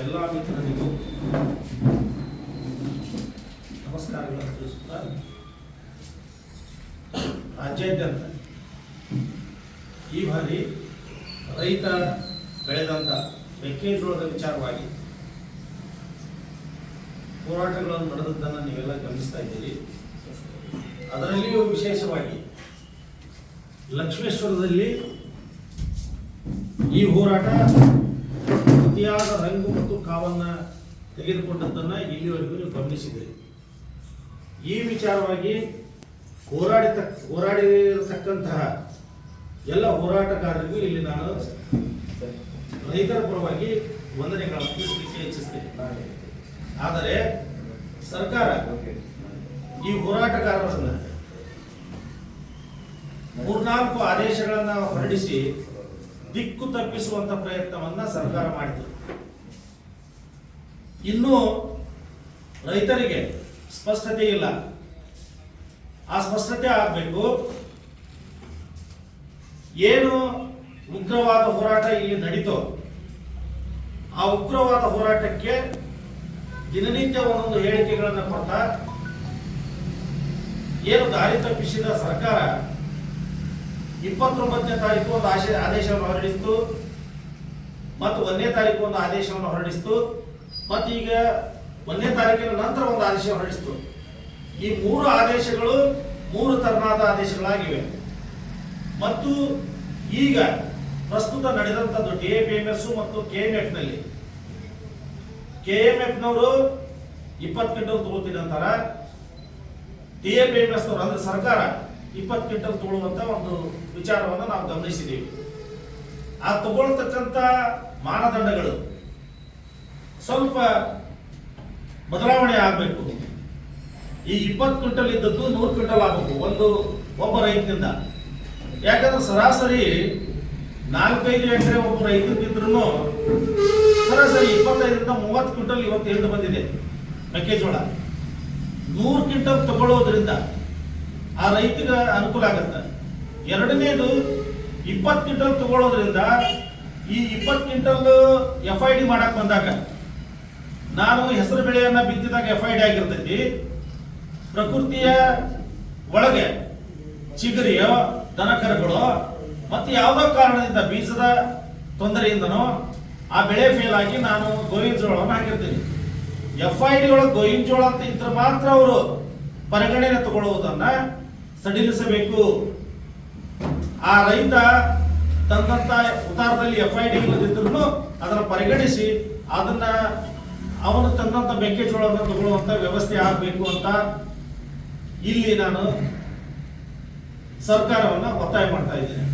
ಎಲ್ಲ ಮಿತ್ರರಿಗೂ ನಮಸ್ಕಾರಗಳನ್ನು ತಿಳಿಸುತ್ತಾ ರಾಜ್ಯಾದ್ಯಂತ ಈ ಬಾರಿ ರೈತ ಬೆಳೆದಂಥ ಮೆಕ್ಕೆಜೋಳದ ವಿಚಾರವಾಗಿ ಹೋರಾಟಗಳನ್ನು ನಡೆದದ್ದನ್ನು ನೀವೆಲ್ಲ ಗಮನಿಸ್ತಾ ಇದ್ದೀರಿ. ಅದರಲ್ಲಿಯೂ ವಿಶೇಷವಾಗಿ ಲಕ್ಷ್ಮೇಶ್ವರದಲ್ಲಿ ಈ ಹೋರಾಟ ಅತಿಯಾದ ರಂಗು ಮತ್ತು ಕಾವನ್ನು ತೆಗೆದುಕೊಂಡದ್ದನ್ನು ಇಲ್ಲಿವರೆಗೂ ನೀವು ಗಮನಿಸಿದ್ದೀರಿ. ಈ ವಿಚಾರವಾಗಿ ಹೋರಾಡಿರತಕ್ಕಂತಹ ಎಲ್ಲ ಹೋರಾಟಗಾರರಿಗೂ ಇಲ್ಲಿ ನಾನು ರೈತರ ಪರವಾಗಿ ವಂದನೆಗಳನ್ನು ತಿಳಿಸಲಿಕ್ಕೆ ಇಚ್ಛಿಸ್ತೇನೆ. ಆದರೆ ಸರ್ಕಾರ ಈ ಹೋರಾಟಗಾರರನ್ನು 3-4 ಆದೇಶಗಳನ್ನು ಹೊರಡಿಸಿ ದಿಕ್ಕು ತಪ್ಪಿಸುವಂತ ಪ್ರಯತ್ನವನ್ನ ಸರ್ಕಾರ ಮಾಡಿತು. ಇನ್ನೂ ರೈತರಿಗೆ ಸ್ಪಷ್ಟತೆ ಇಲ್ಲ. ಆ ಸ್ಪಷ್ಟತೆ ಆಗಬೇಕು. ಏನು ಉಗ್ರವಾದ ಹೋರಾಟ ಇಲ್ಲಿ ನಡೀತೋ ಆ ಉಗ್ರವಾದ ಹೋರಾಟಕ್ಕೆ ದಿನನಿತ್ಯ ಒಂದೊಂದು ಹೇಳಿಕೆಗಳನ್ನು ಕೊಡ್ತಾ ಏನು ದಾರಿ ತಪ್ಪಿಸಿದ ಸರ್ಕಾರ 29ನೇ ತಾರೀಕು ಒಂದು ಆದೇಶವನ್ನು ಹೊರಡಿಸಿತು ಮತ್ತು 1ನೇ ತಾರೀಕು ಒಂದು ಆದೇಶವನ್ನು ಹೊರಡಿಸಿತು ಮತ್ತು ಈಗ 1ನೇ ತಾರೀಕಿನ ನಂತರ ಒಂದು ಆದೇಶ ಹೊರಡಿಸಿತು. ಈ 3 ಆದೇಶಗಳು 3 ತರನಾದ ಆದೇಶಗಳಾಗಿವೆ. ಮತ್ತು ಈಗ ಪ್ರಸ್ತುತ ನಡೆದಂಥದ್ದು DAPMS ಮತ್ತು KMF ನಲ್ಲಿ KMF ನವರು 20 ಕ್ವಿಂಟಲ್ ತಗೊಳ್ತೀನಿ ಅಂತಾರ, DAPMS ನವರು ಅಂದ್ರೆ ಸರ್ಕಾರ 20 ಕ್ವಿಂಟಲ್ ತಗೊಳ್ಳುವಂತ ಒಂದು ವಿಚಾರವನ್ನು ನಾವು ಗಮನಿಸಿದ್ದೀವಿ. ಆ ತಗೊಳ್ತಕ್ಕಂಥ ಮಾನದಂಡಗಳು ಸ್ವಲ್ಪ ಬದಲಾವಣೆ ಆಗಬೇಕು. ಈ 20 ಕ್ವಿಂಟಲ್ ಇದ್ದದ್ದು 100 ಕ್ವಿಂಟಲ್ ಆಗಬೇಕು ಒಬ್ಬ ರೈತನಿಂದ. ಯಾಕಂದ್ರೆ ಸರಾಸರಿ 4-5 ಎಕರೆ ಒಬ್ಬ ರೈತನಿದ್ರೂ ಸರಾಸರಿ 25ರಿಂದ 30 ಕ್ವಿಂಟಲ್ ಇವತ್ತು ಹಿಡಿದು ಬಂದಿದೆ ಮೆಕ್ಕೆಜೋಳ. 100 ಕ್ವಿಂಟಲ್ ತಗೊಳ್ಳೋದ್ರಿಂದ ಆ ರೈತಗೆ ಅನುಕೂಲ ಆಗುತ್ತೆ. ಎರಡನೇದು 20 ಕ್ವಿಂಟಲ್ ತಗೊಳ್ಳೋದ್ರಿಂದ ಈ 20 ಕ್ವಿಂಟಲ್ FID ಮಾಡಕ್ ಬಂದಾಗ ನಾನು ಹೆಸರು ಬೆಳೆಯನ್ನ ಬಿತ್ತಿದಾಗ FID ಆಗಿರ್ತೈತಿ. ಪ್ರಕೃತಿಯ ಒಳಗೆ ಚಿಗರಿಯೋ ದನಕರುಗಳು ಮತ್ತೆ ಯಾವುದೋ ಕಾರಣದಿಂದ ಬೀಜದ ತೊಂದರೆಯಿಂದನೋ ಆ ಬೆಳೆ ಫೇಲ್ ಆಗಿ ನಾನು ಗೋವಿನ ಜೋಳವನ್ನು ಹಾಕಿರ್ತೀನಿ. FID ಒಳಗೆ ಗೋವಿನ ಜೋಳ ಅಂತ ಇದ್ರೆ ಮಾತ್ರ ಅವರು ಪರಿಗಣನೆ ತಗೊಳ್ಳುವುದನ್ನ ಸಡಿಲಿಸಬೇಕು. ಆ ರೈತ ತಂದಂತ ಉತ್ತಾರದಲ್ಲಿ FID ಇಲ್ಲದಿದ್ರು ಅದನ್ನು ಪರಿಗಣಿಸಿ ಅದನ್ನ ಅವನು ತಂದಂತ ಮೆಕ್ಕೆಜೋಳವನ್ನು ತಗೊಳ್ಳುವಂತ ವ್ಯವಸ್ಥೆ ಆಗಬೇಕು ಅಂತ ಇಲ್ಲಿ ನಾನು ಸರ್ಕಾರವನ್ನ ಒತ್ತಾಯ ಮಾಡ್ತಾ ಇದ್ದೇನೆ.